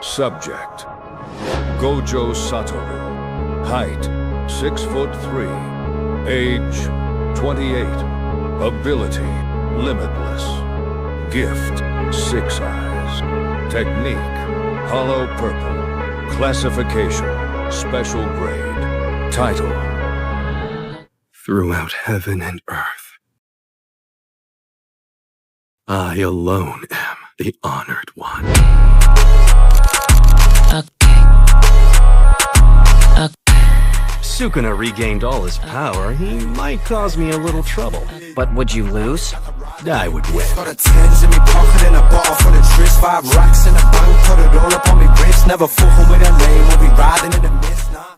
Subject: Gojo Satoru. Height: 6'3". Age: 28. Ability: Limitless. Gift: 6 eyes. Technique: Hollow Purple. Classification: Special Grade. Title: Throughout heaven and earth, I alone am the honored one. Sukuna regained all his power. He might cause me a little trouble. But would you lose? I would win. Got a tens in me pocket and a bottle full of tris. 5 racks in the bank, put it all up on me wrist. Never fucking with a lame, we'll be riding in the mist, nah.